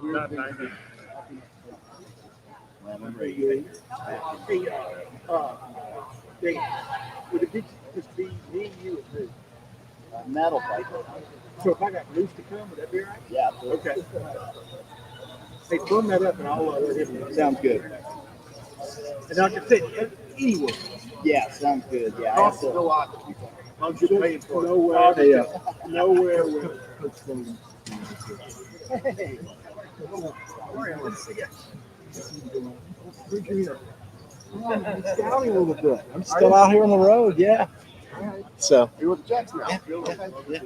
Not 90. Would it be just be me, you, and who? Metal fight. So if I got Moose to come, would that be all right? Yeah. Okay. Hey, firm that up and I'll let him know. Sounds good. And like I said, anywhere. Yeah, sounds good. Yeah. Costs a lot to people. I'm just paying for it. Nowhere will. Hey. I'm scouting a little bit. I'm still out here on the road, yeah. So. You're with the Jets now. Yeah.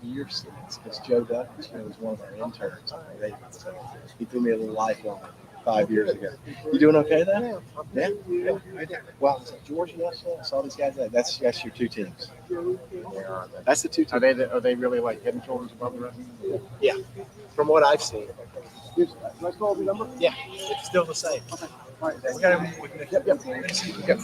Years since, because Joe Duckins was one of our interns on the Ravens. So he threw me a little lifeline 5 years ago. You doing okay then? Yeah. Well, Georgia yesterday. I saw these guys. That's your two teams. That's the two teams. Are they really like head and shoulders above the rest? Yeah. From what I've seen. Let's call the number. Yeah. It's still the same. Okay. All right. We got Yep.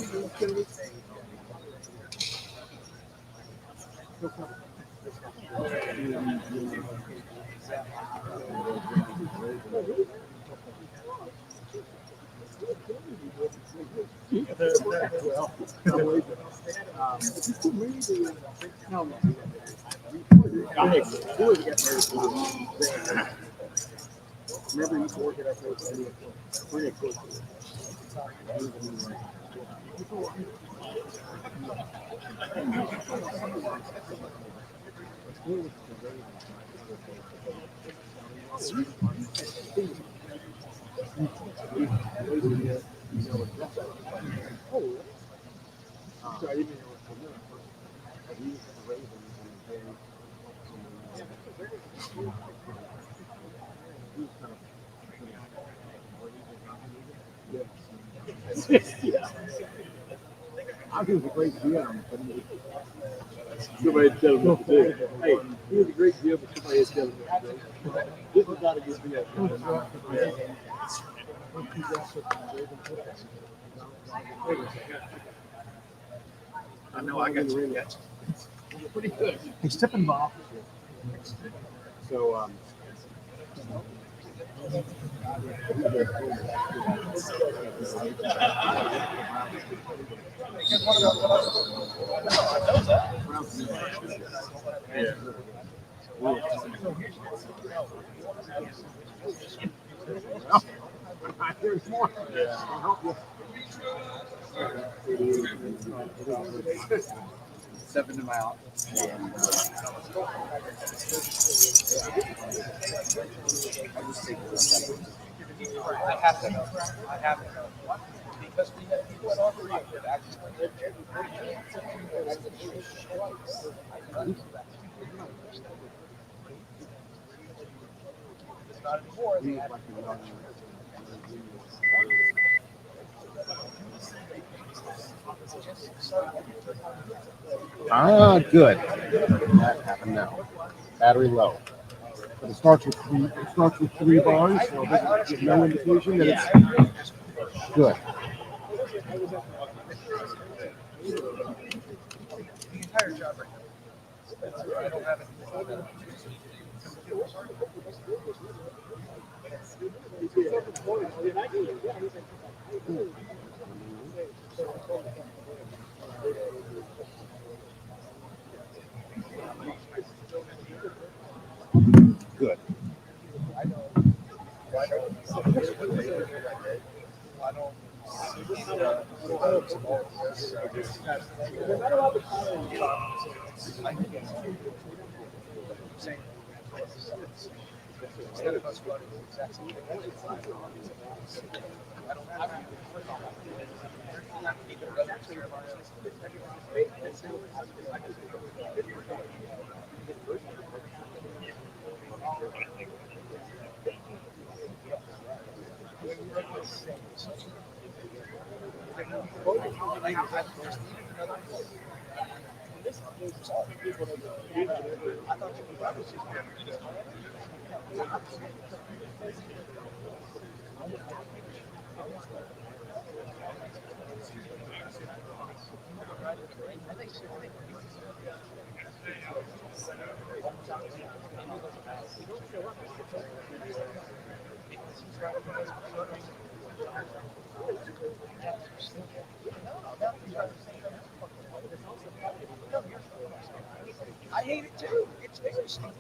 Remember you work it up there. Pretty close. Yeah. I think it's a great GM. Somebody tell him what to do. Hey, he was a great GM, but somebody had to tell him what to do. This is not a good GM. I know I got you. Pretty good. He's tipping them off. So, Yeah. There's more. I'll help you. 7 to my office. I have to know. Because we have people at our group that actually it's not anymore. Good. That happened now. Battery low. But it starts with 3 bars, so there's no indication that it's good. The entire job right now. I don't have it. Good. Instead of us running the exact same thing, I don't have to work on I hate it too. It's very stupid.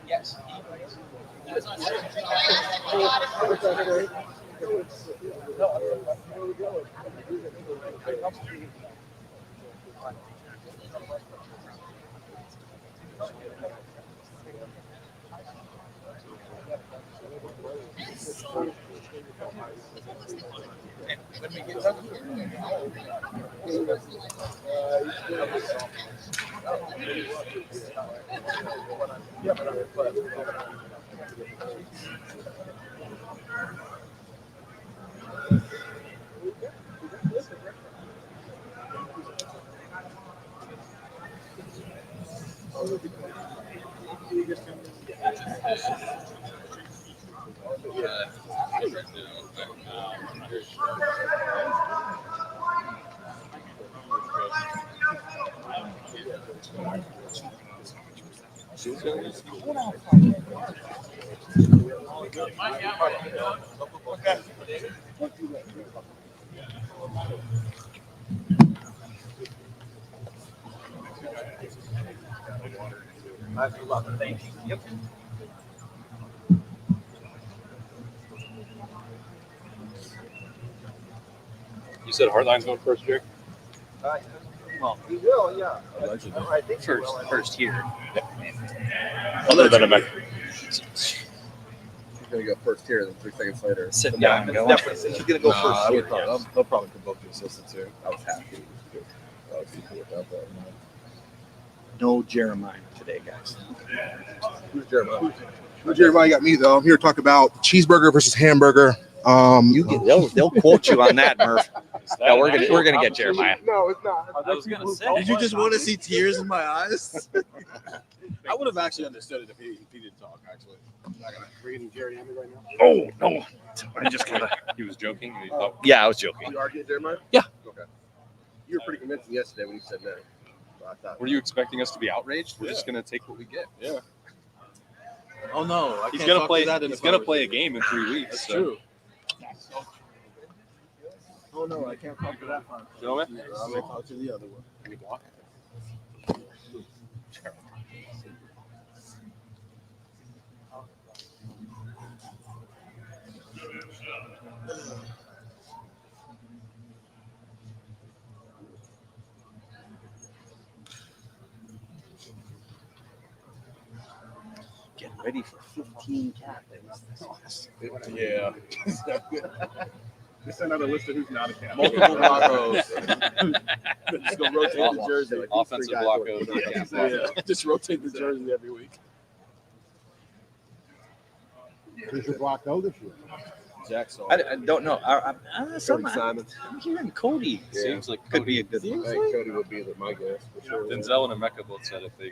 Yes. Yes. When we get done Thank you. Yep. You said Hardline's going first, Jake? Well, he will, yeah. Allegedly. I think he will. First here. Other than a Mecca. He's gonna go first here, then 3 seconds later. Sit Yeah, down and it's go. definitely. He's gonna go Nah, first I would here. probably, they'll probably provoke the assistants here. I was happy. I was equal without that. No Jeremiah today, guys. Who's Jeremiah? Jeremiah got me though. I'm here to talk about cheeseburger versus hamburger. They'll quote you on that, Murph. No, we're gonna get Jeremiah. No, it's not. I was gonna say. Did you just want to see tears in my eyes? I would have actually understood it if he didn't talk. Actually, Reading Jerry Henry right now. Oh no! I just gotta. He was joking. And he thought, Yeah, I was joking. you argued, Jeremiah? Yeah. Okay. You were pretty convincing yesterday when you said no. So I thought, were you expecting us to be outraged? We're just gonna take what we get. Yeah. oh no, I He's can't gonna talk play. to that in He's a gonna play a conversation. game in 3 weeks. That's so. true. Oh no, I can't talk to that one. Gentlemen? I'm gonna talk to the other one. Good luck. Get ready for 15 captains. Yeah. Just send out a list of who's not a captain. Multiple Broncos. Just go rotate the jersey. Like these Offensive three guys block work. over. Yeah. Just rotate the jersey every week. Who's your block though this year? Jackson. I don't know. Cody I'm Simons. hearing Cody. Seems like Could be a good I one. think Cody would be my guess for sure. Denzel and Emeka both said if they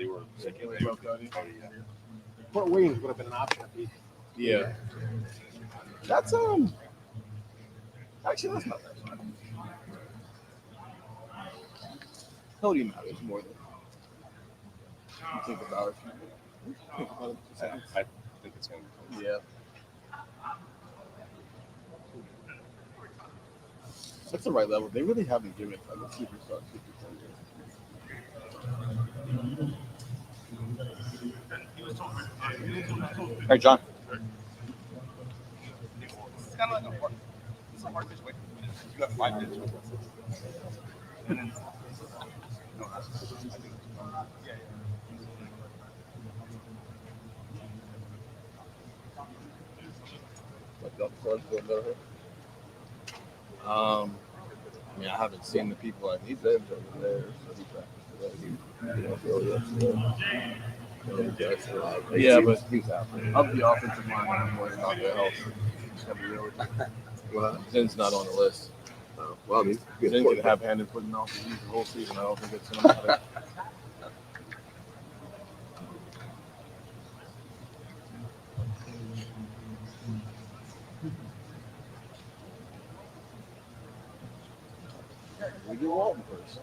were thinking they would Cody. Fort Williams would have been an option if he. Yeah. That's actually that's not that bad. Cody matters more than you think about it. I think it's going to be. Yeah. That's the right level. They really haven't given it like a superstar. All right, John. It's kind of like a work. It's a hard situation. You got 5 minutes. And then, no, I think, yeah. I mean, I haven't seen the people like he's over there, so he practiced today. Yeah, but he's out. Of the offensive line, I'm worried about their health. It's gonna be really. Well, Zen's not on the list. Well, I mean, Zen's gonna have hand and foot and off the whole season. I don't think it's gonna matter. We get Walton first.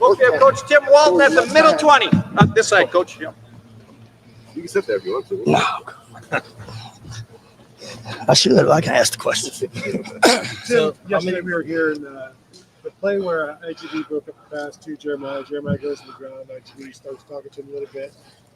Okay, Coach Tim Walton at the middle 20. This side, Coach. You can sit there if you want to. No. I should. I can ask the question. Tim, yesterday we were here in the play where IGB broke up the pass to Jeremiah. Jeremiah goes to the ground. IGB starts talking to him a little bit.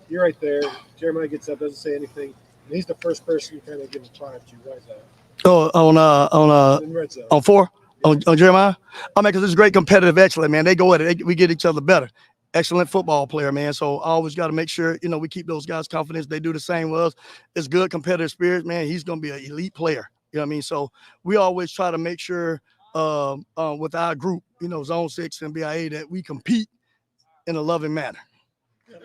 You're right there. Jeremiah gets up, doesn't say anything. And he's the first person you kind of give a 5 to. Why is that? Oh, In red zone. on 4 on Jeremiah. I mean, because it's great competitive excellence, man. They go at it. We get each other better. Excellent football player, man. So I always got to make sure, we keep those guys' confidence. They do the same with us. It's good competitive spirit, man. He's going to be an elite player. You know what I mean? So we always try to make sure with our group, Zone 6 and BIA, that we compete in a loving manner.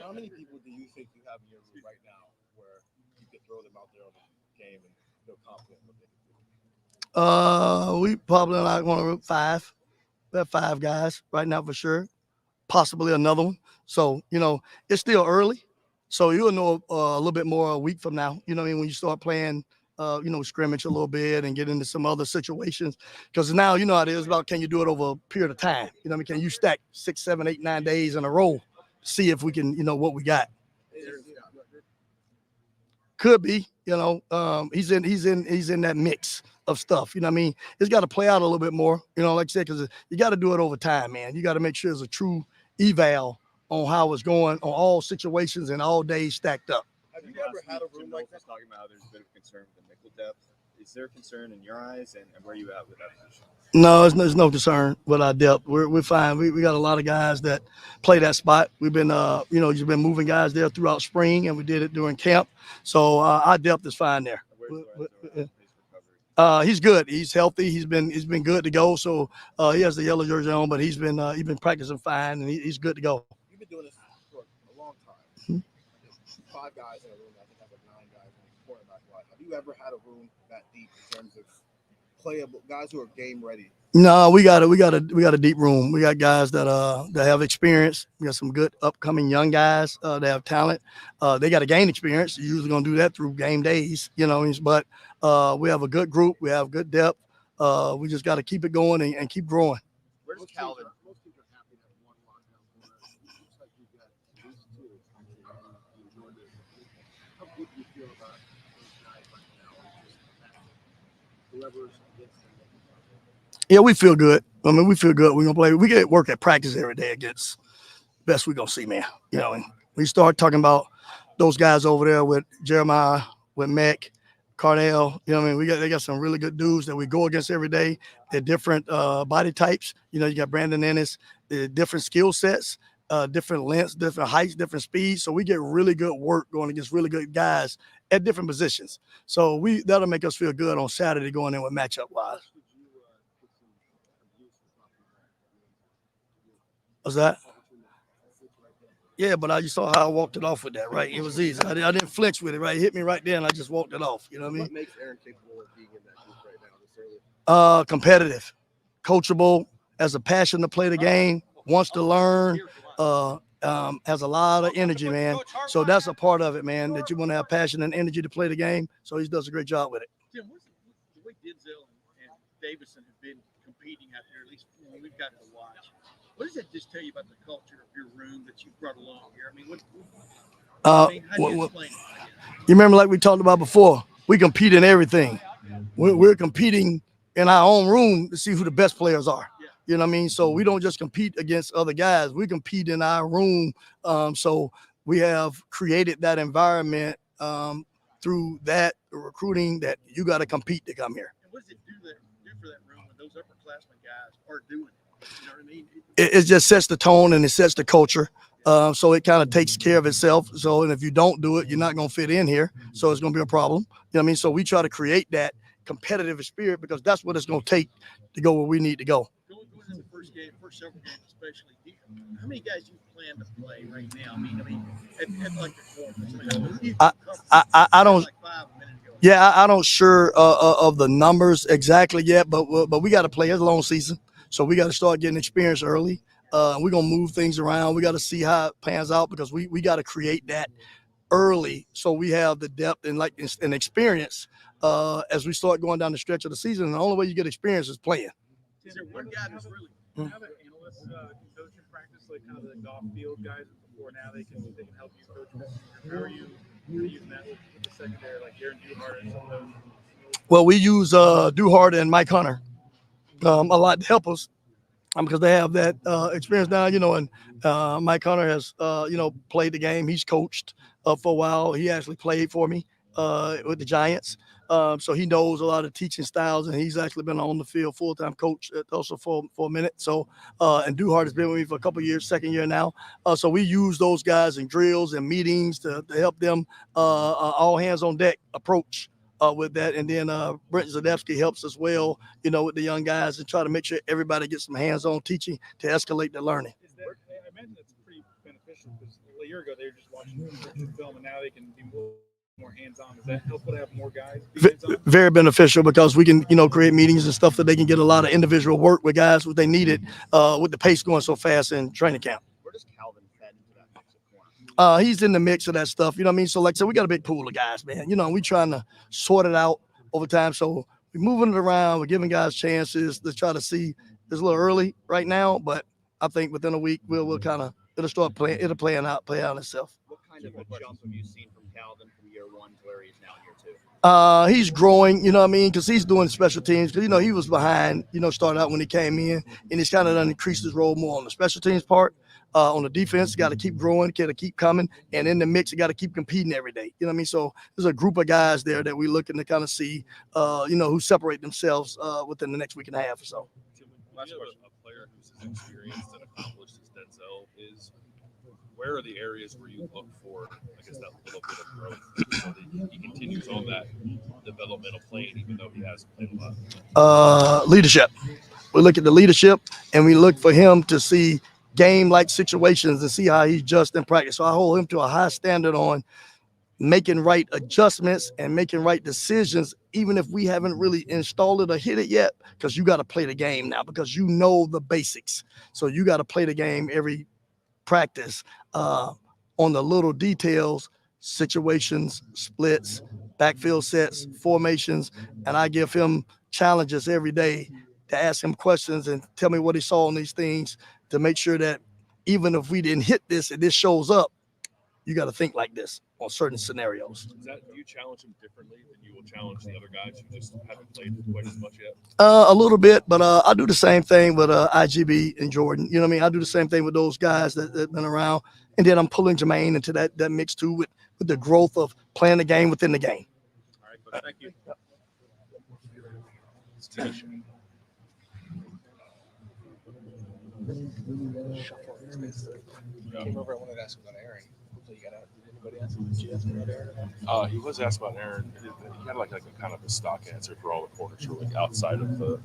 How many people do you think you have in your room right now where you could throw them out there on the game and feel confident with it? We probably like one of 5. We have 5 guys right now for sure. Possibly another one. So, it's still early. So you'll know a little bit more a week from now. You know what I mean? When you start playing, scrimmage a little bit and get into some other situations. Because now, you know how it is about can you do it over a period of time? You know what I mean? Can you stack 6, 7, 8, 9 days in a row? See if we can, what we got. Could be, he's in that mix of stuff. You know what I mean? It's got to play out a little bit more, like I said, because you got to do it over time, man. You got to make sure it's a true eval on how it's going on all situations and all days stacked up. Have you ever had a room like this? Talking about how there's a bit of concern with the nickel depth. Is there concern in your eyes, and where are you at with that position? No, there's no concern with our depth. We're fine. We got a lot of guys that play that spot. We've been, just been moving guys there throughout spring, and we did it during camp. So our depth is fine there. He's good. He's healthy. He's been good to go. So he has the yellow jersey on, but he's been practicing fine, and he's good to go. You've been doing this for a long time. 5 guys in a room. I think I have 9 guys in cornerback line. Have you ever had a room that deep in terms of playable guys who are game ready? No, we got a deep room. We got guys that have experience. We got some good upcoming young guys that have talent. They got to gain experience. You're usually gonna do that through game days, But we have a good group. We have good depth. We just got to keep it going and keep growing. Where's Calvin? Most teams are happy to have one lockdown corner. It looks like you've got these 2. How good do you feel about those guys right now? Just whoever's against them. Yeah, we feel good. I mean, we feel good. We're gonna play. We get work at practice every day against best we're gonna see, man. And we start talking about those guys over there with Jeremiah, with Mac, Cardell. They got some really good dudes that we go against every day. They're different body types. You got Brandon Ennis, different skill sets, different lengths, different heights, different speeds. So we get really good work going against really good guys at different positions. So that'll make us feel good on Saturday going in with matchup wise. What's that? Yeah, but you saw how I walked it off with that, right? It was easy. I didn't flinch with it, right? It hit me right there, and I just walked it off. You know what I mean? What makes Aaron capable of being in that group right now this early? Competitive, coachable, has a passion to play the game, wants to learn, has a lot of energy, man. So that's a part of it, man, that you want to have passion and energy to play the game. So he does a great job with it. Tim, what's the way Denzel and Davison have been competing out there, at least we've got to watch. What does that just tell you about the culture of your room that you brought along here? I mean, how do you explain it? You remember, like we talked about before, we compete in everything. We're competing in our own room to see who the best players are. You know what I mean? So we don't just compete against other guys. We compete in our room. So we have created that environment through that recruiting that you got to compete to come here. And what does it do for that room when those upperclassmen guys are doing it? You know what I mean? It just sets the tone and it sets the culture. So it kind of takes care of itself. So, and if you don't do it, you're not going to fit in here. So it's going to be a problem. You know what I mean? So we try to create that competitive spirit because that's what it's going to take to go where we need to go. Going into the first several games, especially, how many guys do you plan to play right now? I mean, at like the corners. I don't. Like 5 minutes ago. Yeah, I don't sure of the numbers exactly yet, but we got to play. It's a long season. So we got to start getting experience early. We're going to move things around. We got to see how it pans out because we got to create that early so we have the depth and experience as we start going down the stretch of the season. And the only way you get experience is playing. Is there one guy who's really have an analyst coach in practice, like kind of the golf field guys before now they can help you coach? How are you using that with the secondary, like Aaron Duhart and some of those? Well, we use Duhart and Mike Hunter a lot to help us because they have that experience now, and Mike Hunter has, played the game. He's coached for a while. He actually played for me with the Giants. So he knows a lot of teaching styles, and he's actually been on the field full-time coach also for a minute. So, and Duhart has been with me for a couple of years, second year now. So we use those guys in drills and meetings to help them all hands on deck approach with that. And then Brent Zadevsky helps as well, with the young guys and try to make sure everybody gets some hands-on teaching to escalate their learning. I imagine that's pretty beneficial because a year ago they were just watching film, and now they can be more hands-on. Is that helpful to have more guys be hands-on? Very beneficial because we can, create meetings and stuff that they can get a lot of individual work with guys what they needed with the pace going so fast in training camp. Where does Calvin fit into that mix of corner? He's in the mix of that stuff. You know what I mean? So like I said, we got a big pool of guys, man. We trying to sort it out over time. So we're moving it around. We're giving guys chances to try to see. It's a little early right now, but I think within a week we'll kind of it'll play out itself. What kind of a jump have you seen from Calvin from year one to where he's now in year two? He's growing, you know what I mean, because he's doing special teams. Because he was behind, started out when he came in, and he's kind of done increased his role more on the special teams part. On the defense, got to keep growing, got to keep coming, and in the mix, you got to keep competing every day. You know what I mean? So there's a group of guys there that we're looking to kind of see, who separate themselves within the next week and a half or so. Last question. A player who's as experienced and accomplished as Denzel is, where are the areas where you look for, I guess, that little bit of growth so that he continues on that developmental plane, even though he hasn't played a lot? Leadership. We look at the leadership, and we look for him to see game-like situations and see how he's just in practice. So I hold him to a high standard on making right adjustments and making right decisions, even if we haven't really installed it or hit it yet, because you got to play the game now because you know the basics. So you got to play the game every practice on the little details, situations, splits, backfield sets, formations, and I give him challenges every day to ask him questions and tell me what he saw on these things to make sure that even if we didn't hit this and this shows up, you got to think like this on certain scenarios. Do you challenge him differently than you will challenge the other guys who just haven't played quite as much yet? A little bit, but I do the same thing with IGB and Jordan. You know what I mean? I do the same thing with those guys that been around. And then I'm pulling Jermaine into that mix too with the growth of playing the game within the game. All right, Coach, thank you. Came over, I wanted to ask about Aaron. Did anybody ask about Aaron? He was asked about Aaron. He had like a kind of a stock answer for all the corners who are like outside of the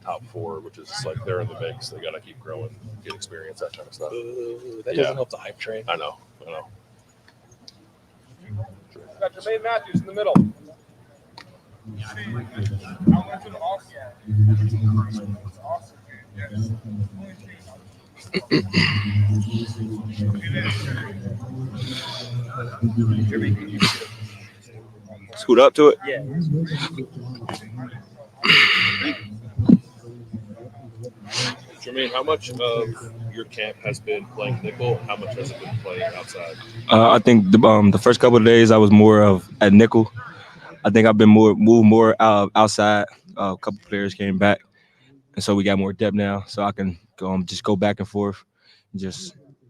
top four, which is like they're in the mix. They got to keep growing, get experience, that kind of stuff. That doesn't help the hype train. I know. Got Jermaine Mathews in the middle. Scoot up to it. Yeah. Jermaine, how much of your camp has been playing nickel? How much has it been playing outside? I think the first couple of days I was more of at nickel. I think I've been moved more outside. A couple players came back, and so we got more depth now. So I can just go back and forth.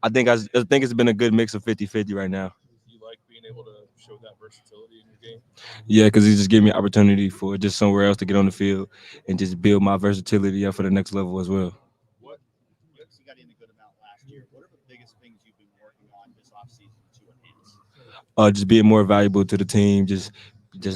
I think it's been a good mix of 50-50 right now. You like being able to show that versatility in your game? Yeah, because it just gave me an opportunity for just somewhere else to get on the field and just build my versatility up for the next level as well. You got in a good amount last year. What are the biggest things you've been working on this offseason to enhance? Just being more valuable to the team, just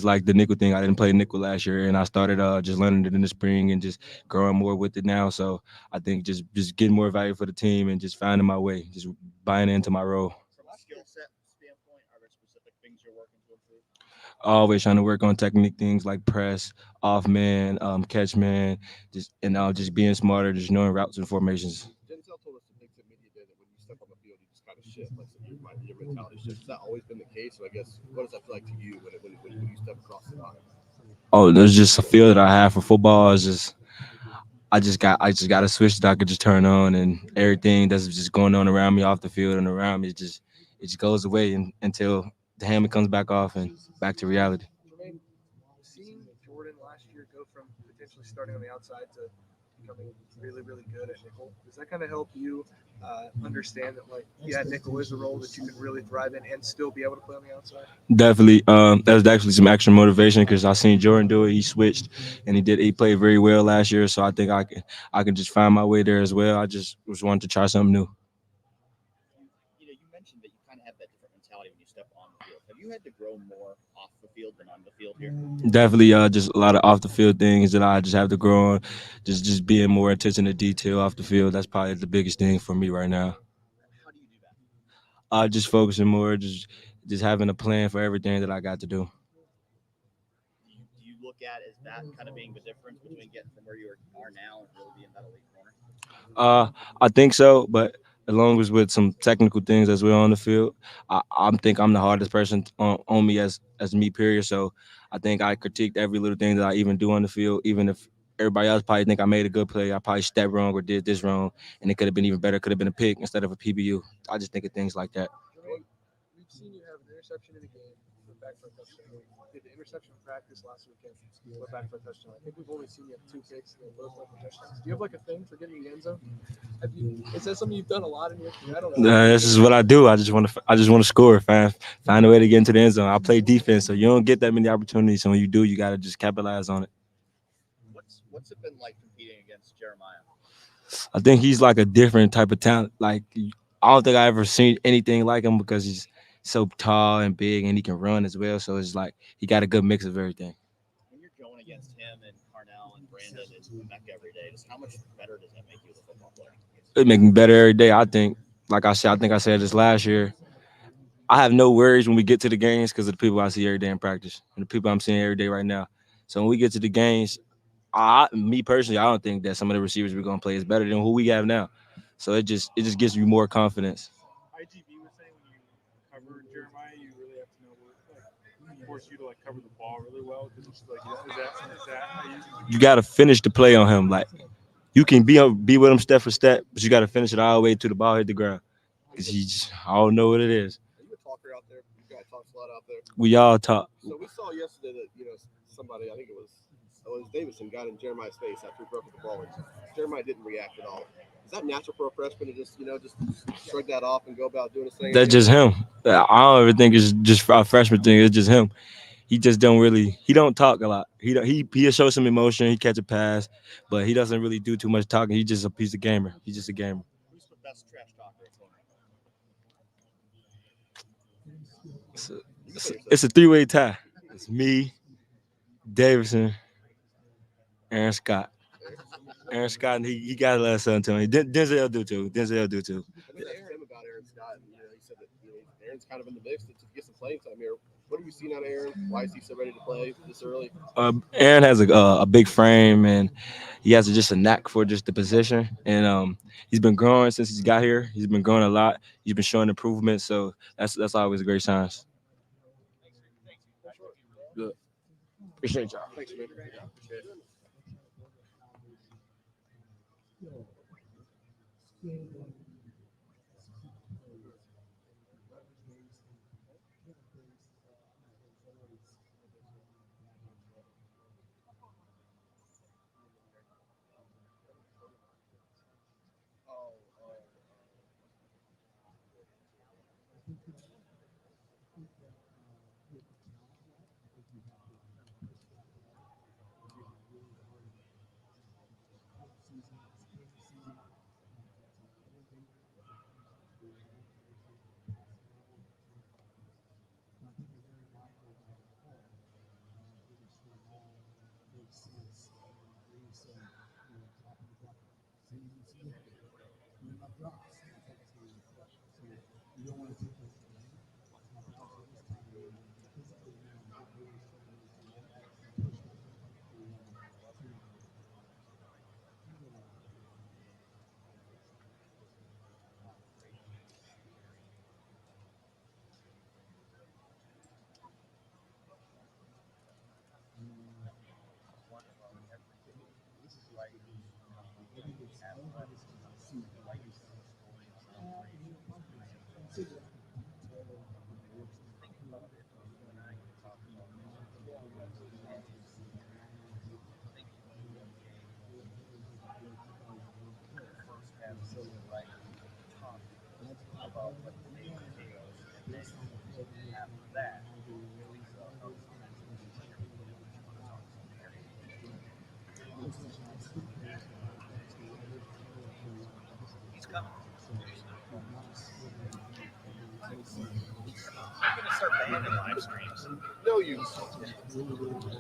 like the nickel thing. I didn't play nickel last year, and I started just learning it in the spring and just growing more with it now. So I think just getting more value for the team and just finding my way, just buying into my role. From a skill set standpoint, are there specific things you're working to improve? Always trying to work on technique things like press, off man, catch man, just being smarter, just knowing routes and formations. Denzel told us the things that media did that when you step on the field, you just kind of shift. Like so your mentality shifts. Has that always been the case? So I guess what does that feel like to you when you step across the line? Oh, there's just a feel that I have for football. Is just I just got a switch that I could just turn on, and everything that's just going on around me off the field and around me it just goes away until the hammer comes back off and back to reality. Jermaine, seeing Jordan last year go from potentially starting on the outside to becoming really, really good at nickel, does that kind of help you understand that, like, yeah, nickel is a role that you can really thrive in and still be able to play on the outside? Definitely, that's actually some extra motivation because I seen Jordan do it. He switched and he played very well last year. So I think I can just find my way there as well. I just was wanting to try something new. You mentioned that you kind of have that different mentality when you step on the field. Have you had to grow more off the field than on the field here? Definitely, just a lot of off the field things that I just have to grow on. Just being more attention to detail off the field. That's probably the biggest thing for me right now. How do you do that? Just focusing more, just having a plan for everything that I got to do. Do you look at as that kind of being the difference between getting from where you are now and really being that elite corner? I think so, but along with some technical things as well on the field, I think I'm the hardest person on me as me period. So I think I critiqued every little thing that I even do on the field, even if everybody else probably think I made a good play. I probably stepped wrong or did this wrong, and it could have been even better. Could have been a pick instead of a PBU. I just think of things like that. Jermaine, we've seen you have an interception in a game, went back for a touchdown. Did the interception in practice last weekend, went back for a touchdown. I think we've only seen you have 2 picks and they both went for touchdowns. Do you have like a thing for getting in the end zone? Is that something you've done a lot in your career? I don't know. This is what I do. I just want to score. Find a way to get into the end zone. I play defense, so you don't get that many opportunities. So when you do, you got to just capitalize on it. What's it been like competing against Jeremiah? I think he's like a different type of talent. Like I don't think I ever seen anything like him because he's so tall and big and he can run as well. So it's like he got a good mix of everything. When you're going against him and Carnell and Brandon and Mecca every day, just how much better does that make you as a football player? It make me better every day. I think, like I said, I think I said this last year. I have no worries when we get to the games because of the people I see every day in practice and the people I'm seeing every day right now. So when we get to the games, me personally, I don't think that some of the receivers we're gonna play is better than who we have now. So it just gives me more confidence. IGB was saying when you cover Jeremiah, you really have to know what force you to like cover the ball really well because it's like is that how you? You got to finish the play on him. Like you can be with him step for step, but you got to finish it all the way to the ball hit the ground because I don't know what it is. Are you a talker out there? You guys talk a lot out there. We all talk. So we saw yesterday that somebody, I think it was Davidson, got in Jeremiah's face after he broke up the ball. Jeremiah didn't react at all. Is that natural for a freshman to just shrug that off and go about doing his thing? That's just him. I don't ever think it's just a freshman thing. It's just him. He just he don't talk a lot. He'll show some emotion. He catch a pass, but he doesn't really do too much talking. He's a gamer. He's just a gamer. Who's the best trash talker at corner? It's a 3-way tie. It's me, Davidson, Aaron Scott. Aaron Scott, he got to let something to me. Denzel do too. I mean, I asked him about Aaron Scott, and he said that Aaron's kind of in the mix to get some playing time here. What have you seen out of Aaron? Why is he so ready to play this early? Aaron has a big frame, and he has just a knack for just the position. And he's been growing since he's got here. He's been growing a lot. He's been showing improvement, so that's always a great sign. Good. Appreciate y'all. Thanks, man. Appreciate it. No use.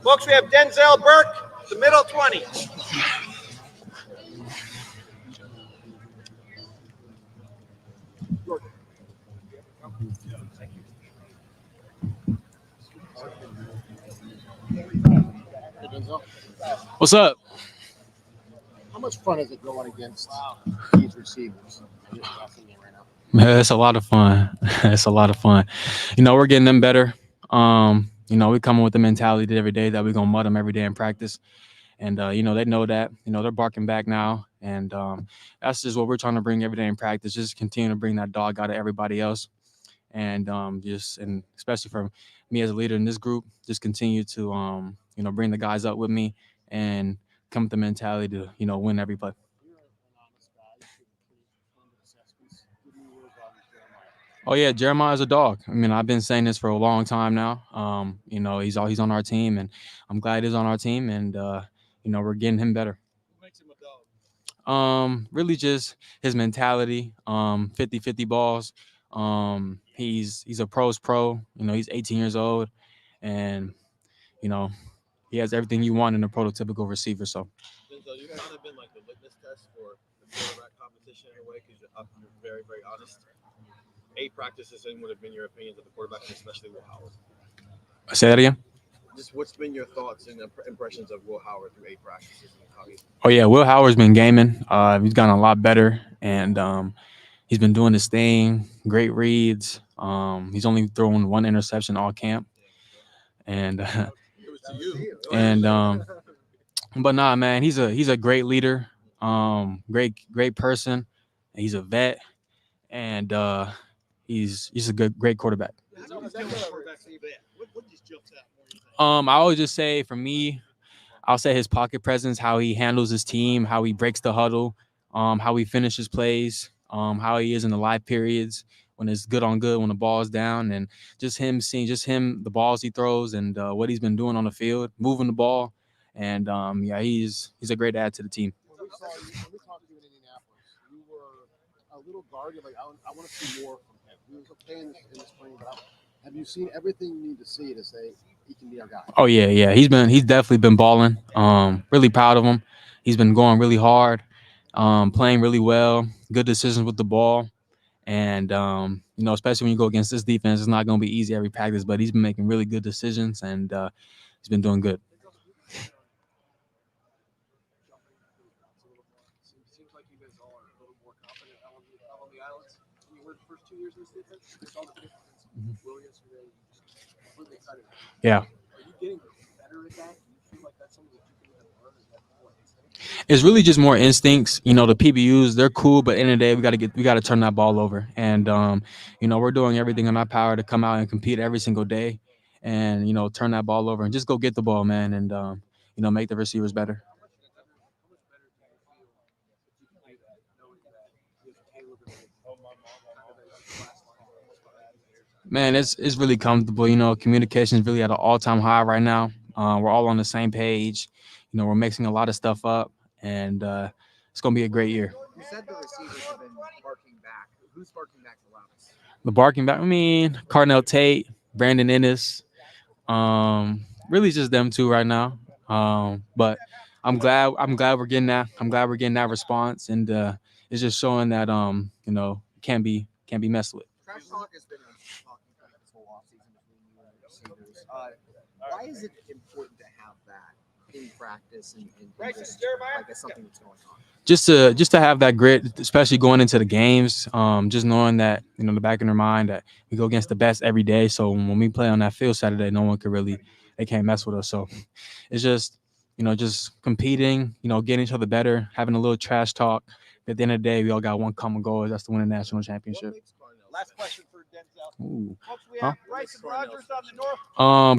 Folks, we have Denzel Burke, the middle 20. What's up? How much fun is it going against these receivers? Man, it's a lot of fun. It's a lot of fun. We're getting them better. We come with the mentality every day that we're gonna mud them every day in practice. And they know that. They're barking back now. And that's just what we're trying to bring every day in practice. Just continue to bring that dog out of everybody else. And and especially for me as a leader in this group, just continue to bring the guys up with me and come with the mentality to, win every play. Oh yeah, Jeremiah's a dog. I mean, I've been saying this for a long time now. He's on our team, and I'm glad he's on our team, and we're getting him better. What makes him a dog? Really just his mentality. 50-50 balls. He's a pro's pro. He's 18 years old, and he has everything you want in a prototypical receiver. So. Denzel, you've kind of been like the litmus test for the quarterback competition in a way because you're very, very honest. 8 practices in would have been your opinions of the quarterback, and especially Will Howard. Say that again. Just what's been your thoughts and impressions of Will Howard through 8 practices? Oh yeah, Will Howard's been gaming. He's gotten a lot better, and he's been doing his thing. Great reads. He's only thrown 1 interception all camp, and it was to you. But nah, man, he's a great leader. Great person. He's a vet, and he's a great quarterback. I always just say, for me, I'll say his pocket presence, how he handles his team, how he breaks the huddle, how he finishes plays, how he is in the live periods when it's good on good, when the ball is down, and just him, the balls he throws, and what he's been doing on the field, moving the ball, and he's a great add to the team. When we talked to you in Indianapolis, you were a little guarded. Like, I want to see more from him. He was okay in the spring, but have you seen everything you need to see to say he can be our guy? Oh yeah. He's definitely been balling. Really proud of him. He's been going really hard, playing really well, good decisions with the ball. And especially when you go against this defense, it's not going to be easy every practice, but he's been making really good decisions, and he's been doing good. Seems like you guys all are a little more confident on the islands than you were the first 2 years in this defense. You saw the difference in Will yesterday. Completely excited. Yeah. Are you getting better at that? Do you feel like that's something that you can learn? Is that more instinct? It's really just more instincts. The PBUs, they're cool, but at the end of the day, we got to turn that ball over. And we're doing everything in our power to come out and compete every single day, and turn that ball over and just go get the ball, man, and make the receivers better. Man, it's really comfortable. Communication is really at an all-time high right now. We're all on the same page. We're mixing a lot of stuff up, and it's going to be a great year. You said the receivers have been barking back. Who's barking back the loudest? The barking back, Carnell Tate, Brandon Ennis, really just them two right now. But I'm glad we're getting that. I'm glad we're getting that response, and it's just showing that can't be messed with. Trash talk has been a talking point this whole offseason between you and the receivers. Why is it important to have that in practice and just like that's something that's going on? Just to have that grit, especially going into the games, just knowing that the back in their mind that we go against the best every day. So when we play on that field Saturday, no one they can't mess with us. So it's just just competing, getting each other better, having a little trash talk. At the end of the day, we all got one common goal. That's to win a national championship. Last question for Denzel. Ooh. Folks, we Huh? have Bryson Rogers on the north.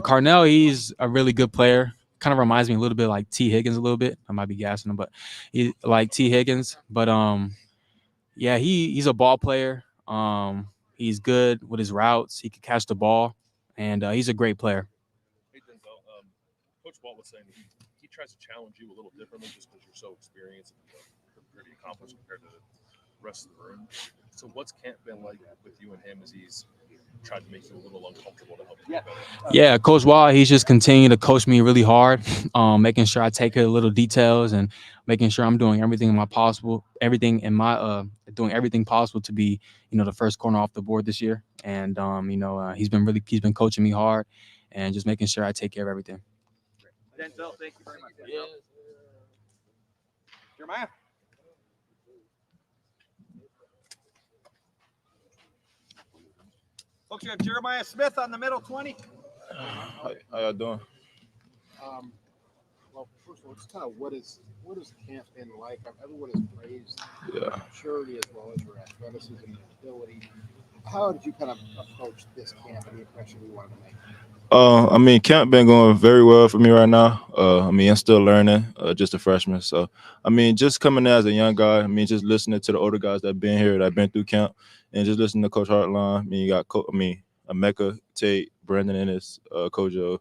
Carnell, he's a really good player. Kind of reminds me a little bit like T. Higgins a little bit. I might be gassing him, but he like T. Higgins. But yeah, he's a ball player. He's good with his routes. He can catch the ball, and he's a great player. Hey, Denzel, Coach Walt was saying he tries to challenge you a little differently just because you're so experienced and pretty accomplished compared to the rest of the room. So what's camp been like with you and him as he's tried to make you a little uncomfortable to help you get better? Yeah, Coach Wall, he's just continuing to coach me really hard, making sure I take care of little details and making sure I'm doing everything possible to be, the first corner off the board this year. And he's been coaching me hard and just making sure I take care of everything. Denzel, thank you very much. Yeah. Jeremiah. Folks, you have Jeremiah Smith on the middle 20. How y'all doing? Well, first of all, just kind of what is camp been like? Everyone has praised your maturity as well as your athleticism and ability. How did you kind of approach this camp and the impression you wanted to make? Camp been going very well for me right now. I'm still learning, just a freshman. So, just coming in as a young guy, just listening to the older guys that have been here, that have been through camp, and just listening to Coach Hartline. You got Emeka, Tate, Brandon Ennis, Kojo,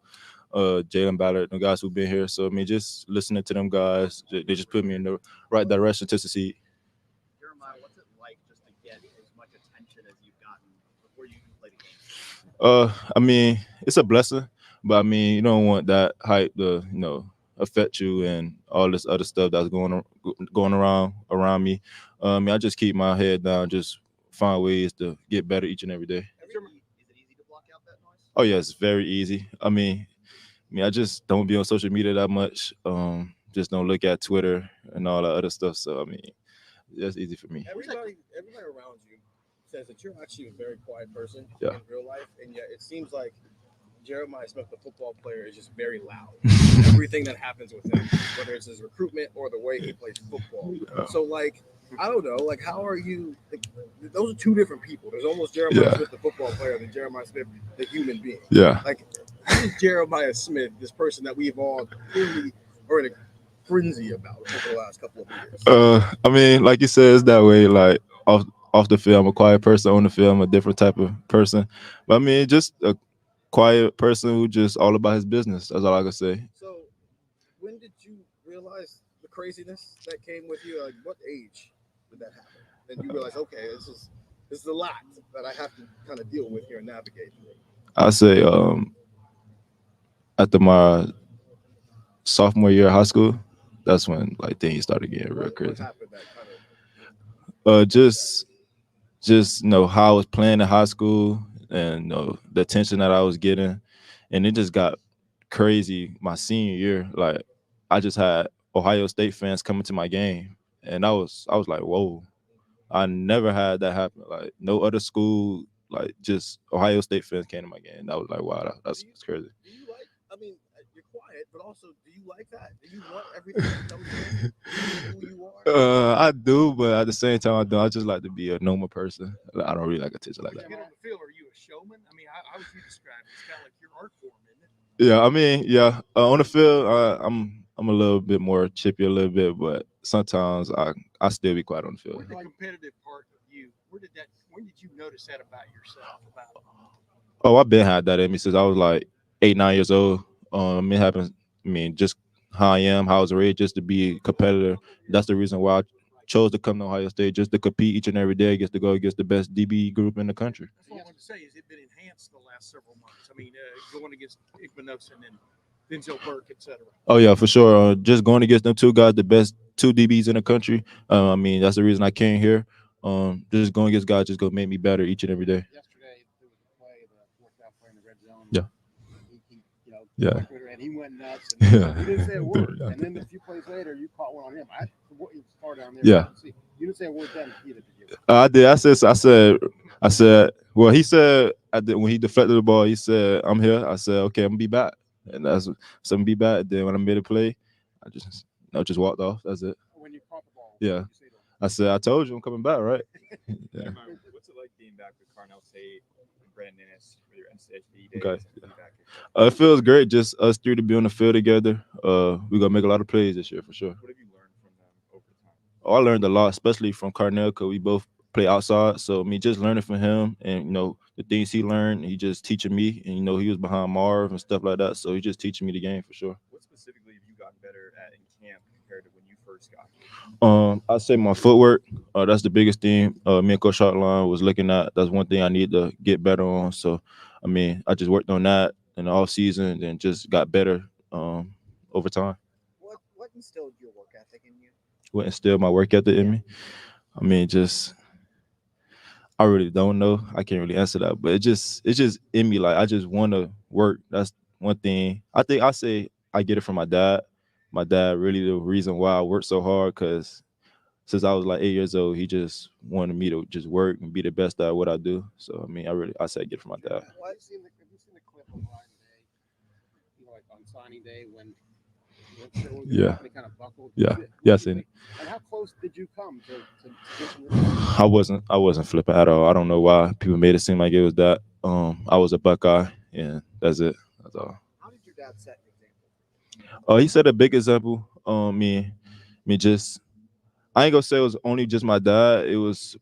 Jalen Ballard, the guys who've been here. So, just listening to them guys, they just put me in the right direction to succeed. Jeremiah, what's it like just to get as much attention as you've gotten before you played the game? It's a blessing, but you don't want that hype to, affect you and all this other stuff that's going around me. I just keep my head down, just find ways to get better each and every day. Is it easy to block out that noise? Oh yeah, it's very easy. I just don't be on social media that much. Just don't look at Twitter and all that other stuff. So that's easy for me. Everybody around you says that you're actually a very quiet person Yeah. in real life, and yet it seems like Jeremiah Smith, the football player, is just very loud. Everything that happens with him, whether it's his recruitment or the way he plays football. Yeah. So, I don't know, how are you? Those are two different people. There's almost Jeremiah Smith, the football player, and Jeremiah Smith, the human being. Yeah. Who is Jeremiah Smith, this person that we've all clearly are in a frenzy about over the last couple of years? Like you said, it's that way. Like off the field, I'm a quiet person. On the field, I'm a different type of person. But just a quiet person who just all about his business. That's all I can say. So, when did you realize the craziness that came with you? Like, what age did that happen? And you realize, okay, this is a lot that I have to kind of deal with here and navigate through. I say after my sophomore year of high school, that's when things started getting real crazy. What happened that kind of? Just how I was playing in high school and the attention that I was getting, and it just got crazy my senior year. I just had Ohio State fans coming to my game, and I was like, whoa, I never had that happen. No other school, just Ohio State fans came to my game. I was like, wow, that's crazy. Do you you're quiet, but also, do you like that? Do you want everything to come to you? Who you are? I do, but at the same time, I don't. I just like to be a normal person. I don't really like attention like that. When you get on the field, are you a showman? How would you describe it? It's kind of like your art form, isn't it? Yeah. On the field, I'm a little bit more chippy a little bit, but sometimes I still be quiet on the field. Where's the competitive part of you? When did you notice that about yourself? I've been had that in me since I was 8-9 years old. It happens. Just how I am, how I was raised, just to be a competitor. That's the reason why I chose to come to Ohio State, just to compete each and every day, to go against the best DB group in the country. That's what I wanted to say. Has it been enhanced the last several months? Going against Igbenogson and Denzel Burke, etc. Oh yeah, for sure. Just going against them two guys, the best two DBs in the country. That's the reason I came here. Just going against guys just gonna make me better each and every day. Yesterday, there was a play, the fourth down play in the red zone. Yeah. And he went nuts. And he didn't say a word. And then a few plays later, you caught one on him. What you far down there? Yeah. You didn't say a word then either, did you? I did. I said. Well, he said when he deflected the ball, he said, "I'm here." I said, "Okay, I'm gonna be back." And I'm gonna be back. Then when I made a play, just walked off. That's it. When you caught the ball, Yeah. I said, I told you I'm coming back, right? Yeah. What's it like being back with Carnell Tate and Brandon Ennis for your NCHB days? Okay. To be back here? It feels great, just us three to be on the field together. We're gonna make a lot of plays this year for sure. What have you learned from them over time? Oh, I learned a lot, especially from Carnell, because we both play outside. So just learning from him, and the things he learned, he just teaching me. And he was behind Marv and stuff like that, so he just teaching me the game for sure. What specifically have you gotten better at in camp compared to when you first got here? I'd say my footwork. That's the biggest thing. Me and Coach Hotline was looking at. That's one thing I need to get better on. So, I just worked on that in the off season and just got better over time. What instilled your work ethic in you? What instilled my work ethic in me? I really don't know. I can't really answer that, but it's just in me. Like, I just want to work. That's one thing. I think I say I get it from my dad. My dad really the reason why I work so hard, because since I was like 8 years old, he just wanted me to just work and be the best at what I do. So I say I get it from my dad. Have you seen the clip of Ryan Day? Like on signing day when Yeah. kind of buckled. Yeah, I seen it. And how close did you come to I wasn't flipping at all. I don't know why people made it seem like it was that. I was a Buckeye, and that's it. That's all. How did your dad set an example? He set a big example. I ain't gonna say it was only just my dad. It was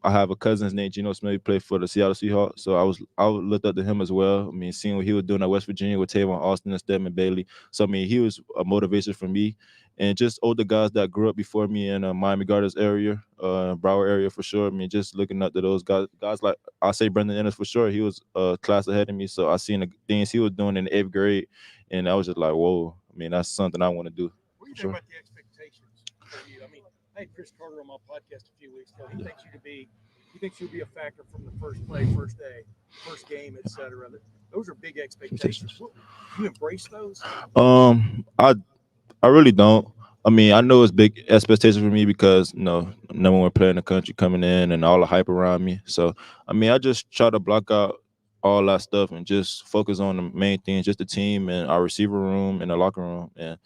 I have a cousin named Geno Smith. He played for the Seattle Seahawks, so I looked up to him as well. Seeing what he was doing at West Virginia with Tavon Austin and Stedman Bailey. So he was a motivation for me, and just older guys that grew up before me in Miami Gardens area, Broward area for sure. Just looking up to those guys like I say Brandon Ennis for sure. He was a class ahead of me, so I seen the things he was doing in the 8th grade, and I was just like, whoa. That's something I want to do. What do you sure. think about the expectations for you? I had Chris Carter on my podcast a few weeks ago. He thinks you'll be a factor from the first play, first day, first game, etc. Those are big expectations. Do you embrace those? I really don't. I know it's big expectations for me because number one player in the country coming in and all the hype around me. So I just try to block out all that stuff and just focus on the main things, just the team and our receiver room and the locker room. And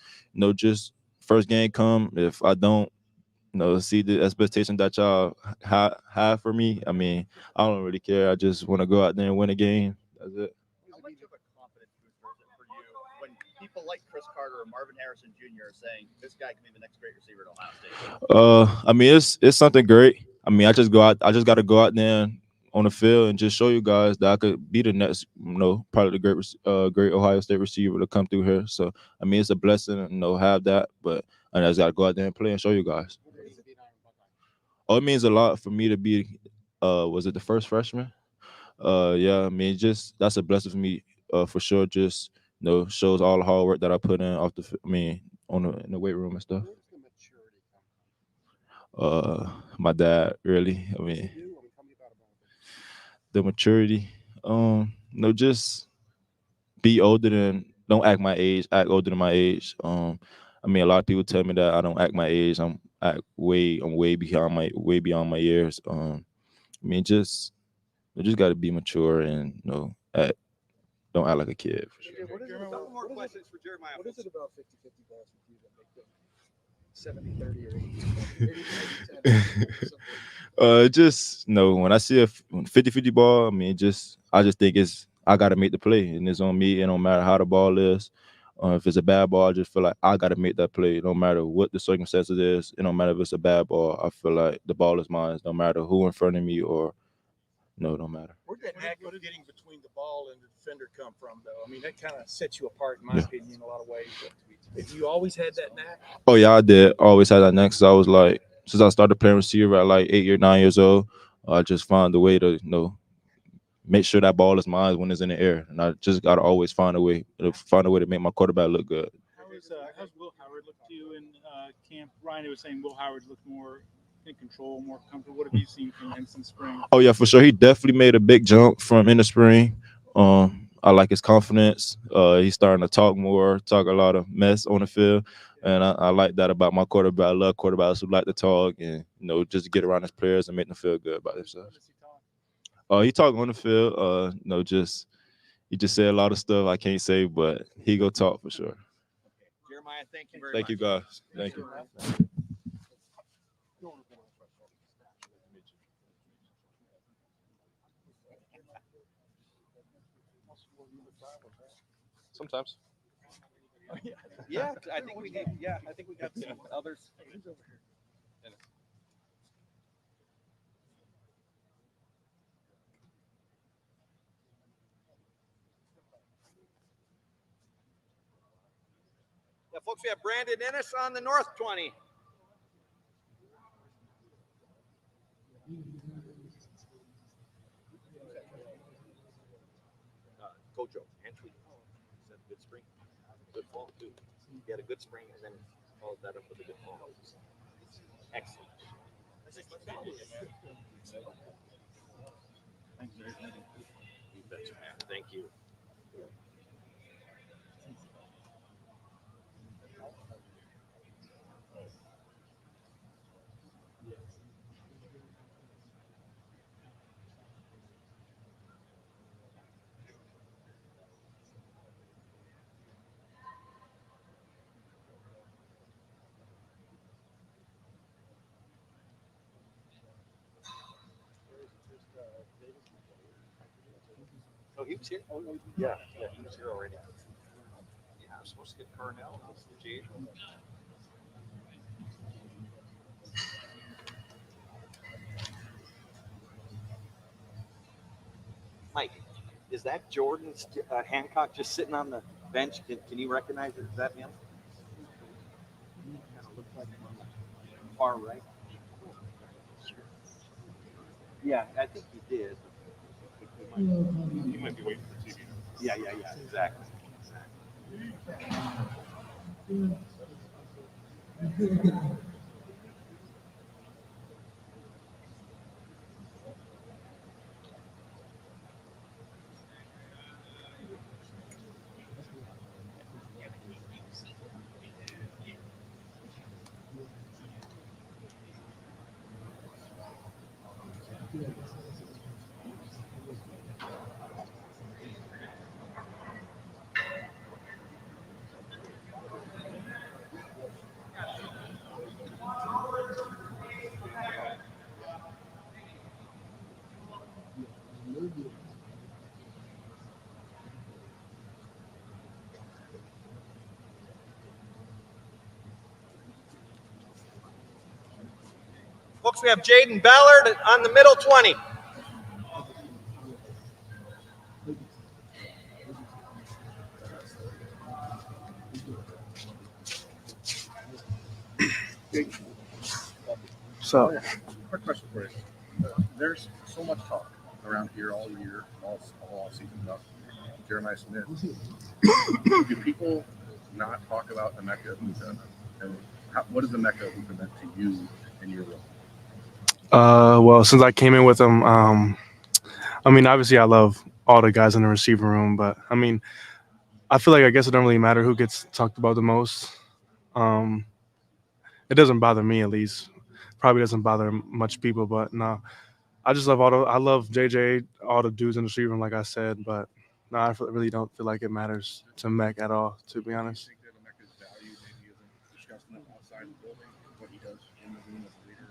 just first game come, if I don't see the expectation that y'all have for me, I don't really care. I just want to go out there and win a game. That's it. How much of a confidence booster is it for you when people like Chris Carter or Marvin Harrison Jr. are saying this guy can be the next great receiver at Ohio State? It's something great. I just got to go out there on the field and just show you guys that I could be the next, probably the great Ohio State receiver to come through here. So it's a blessing, have that, but I just got to go out there and play and show you guys. It means a lot for me to be, was it the first freshman? Yeah, that's a blessing for me, for sure. Just, shows all the hard work that I put in in the weight room and stuff. My dad, really. The maturity, just be don't act my age, act older than my age. A lot of people tell me that I don't act my age. I'm way beyond my years. Just got to be mature and don't act like a kid. For sure. What is it about, more questions for Jeremiah. What is it about 50-50 balls with you that make them 70-30 or 80-10? Just when I see a 50-50 ball, I just think I got to make the play, and it's on me. It don't matter how the ball is. If it's a bad ball, I just feel like I got to make that play. No matter what the circumstances is, it don't matter if it's a bad ball. I feel like the ball is mine. No matter who in front of me or no, it don't matter. Where'd that knack of getting between the ball and the defender come from, though? That kind of sets you apart, in my opinion, in a lot of ways. But if you always had that knack? Oh, yeah, I did. Always had that knack. Since I started playing receiver at like 8 or 9 years old, I just found a way to, make sure that ball is mine when it's in the air. And I just got to always find a way to make my quarterback look good. How's Will Howard look to you in camp? Ryan was saying Will Howard looked more in control, more comfortable. What have you seen from him since spring? Oh, yeah, for sure. He definitely made a big jump from in the spring. I like his confidence. He's starting to talk a lot of mess on the field. And I like that about my quarterback. I love quarterbacks who like to talk and, just get around his players and make them feel good about themselves. He talk on the field. He just say a lot of stuff I can't say, but he go talk for sure. Jeremiah, thank you very Thank much. you, guys. Thank you. Sometimes. Yeah, I think we need. Yeah, I think we got some others. Yeah, folks, we have Brandon Ennis on the north 20. Kojo, entry. He said good spring. Good fall, too. He had a good spring and then followed that up with a good fall. Excellent. You betcha, man. Thank you. Oh, he was here? Oh, yeah, he was here already. Yeah, I was supposed to get Cornell. Jade. Mike, is that Jordan Hancock just sitting on the bench? Can you recognize it? Is that him? Kind of looks like him on the far right. Yeah, I think he did. He might be waiting for TV. Yeah, exactly. Folks, we have Jaden Ballard on the middle 20. So, Quick question for you. There's so much talk around here all year, all season about Jeremiah Smith. Do people not talk about Emeka Uka? And what is Emeka Uka meant to you in your role? Well, since I came in with him, I mean, obviously I love all the guys in the receiver room, but I mean, I feel like I guess it don't really matter who gets talked about the most. It doesn't bother me, at least. Probably doesn't bother much people, but no, I just love I love JJ, all the dudes in the receiver room, like I said, but no, I really don't feel like it matters to Mech at all, to be honest. Do you think that Emeka's value maybe isn't discussed enough outside the building, what he does in the room as a leader?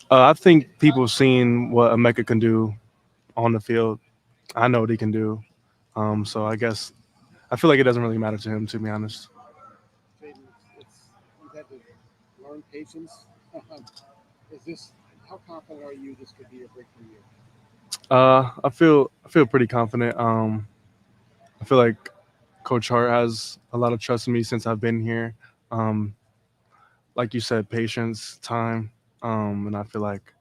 I think people seeing what Emeka can do on the field. I know what he can do. So I guess I feel like it doesn't really matter to him, to be honest. You've had to learn patience. How confident are you this could be a breakthrough year? I feel pretty confident. I feel like Coach Hart has a lot of trust in me since I've been here. Like you said, patience, time, and I feel like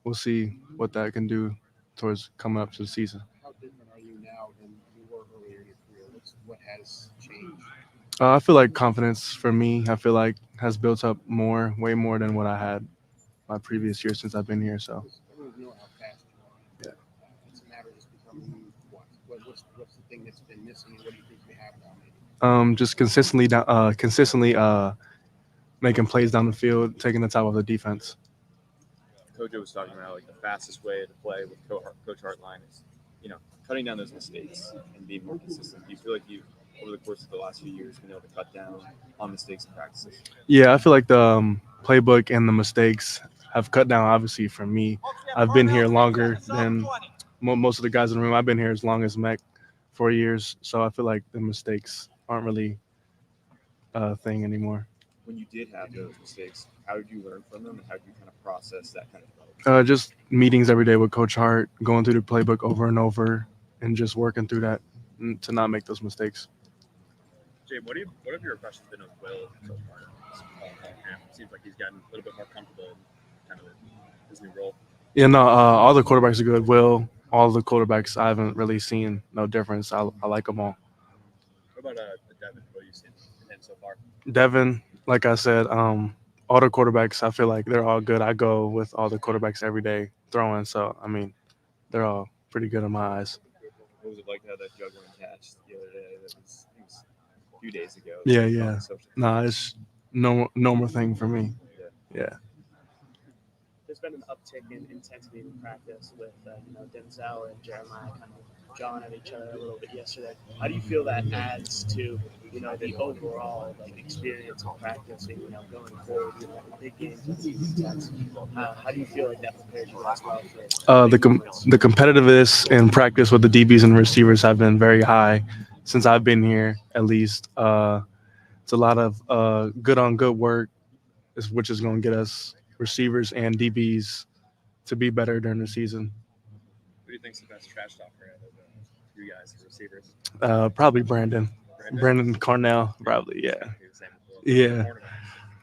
we'll see what that can do towards coming up to the season. How different are you now than you were earlier in your career? What has changed? I feel like confidence for me, I feel like has built up way more than what I had my previous year since I've been here. So. Everyone knows how fast you are. Yeah. It's a matter of just becoming what? What's the thing that's been missing, and what do you think you have now? Maybe? Just consistently making plays down the field, taking the top of the defense. Kojo was talking about like the fastest way to play with Coach Hartline is, cutting down those mistakes and being more consistent. Do you feel like you've over the course of the last few years been able to cut down on mistakes in practices? Yeah, I feel like the playbook and the mistakes have cut down. Obviously, for me, I've been here longer than most of the guys in the room. I've been here as long as Mech, 4 years. So I feel like the mistakes aren't really a thing anymore. When you did have those mistakes, how did you learn from them, and how did you kind of process that kind of? Just meetings every day with Coach Hart, going through the playbook over and over, and just working through that to not make those mistakes. Jay, what have your impressions been of Will so far? It seems like he's gotten a little bit more comfortable in kind of his new role. Yeah, no, all the quarterbacks are good. Will, all the quarterbacks, I haven't really seen no difference. I like them all. What about Devin? What have you seen from him so far? Devin, like I said, all the quarterbacks, I feel like they're all good. I go with all the quarterbacks every day throwing. So, I mean, they're all pretty good in my eyes. What was it like to have that juggling catch the other day? That was a few days ago. Yeah. Nah, it's normal thing for me. Yeah. There's been an uptick in intensity in practice with Denzel and Jeremiah kind of jawing at each other a little bit yesterday. How do you feel that adds to the overall experience of practicing, going forward, big games? How do you feel like that prepares you as well for The competitiveness in practice with the DBs and receivers have been very high since I've been here. At least it's a lot of good on good work, which is going to get us receivers and DBs to be better during the season. Who do you think's the best trash talker out of you guys, the receivers? Probably Brandon Cornell, probably. Yeah.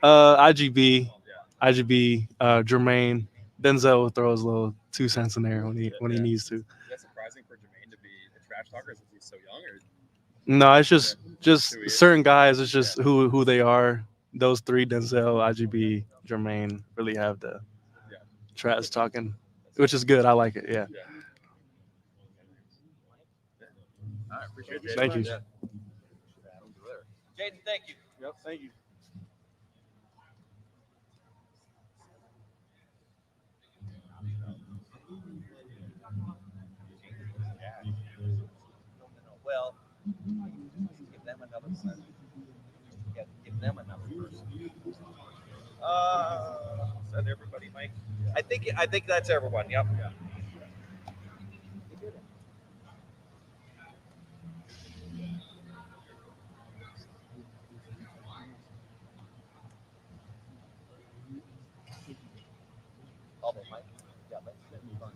IGB, Jermaine. Denzel throws a little 2 cents in there when he needs to. Is that surprising for Jermaine to be a trash talker since he's so young? Or? No, it's just certain guys. It's just who they are. Those three, Denzel, IGB, Jermaine, really have the trash talking, which is good. I like it. Yeah. All right, appreciate it. Thank you. Jaden, thank you. Yep, thank you. Well, give them another person. Yeah, give them another person. Is that everybody, Mike? I think that's everyone. Yep. Yeah. All day, Mike. Yeah, let's move on.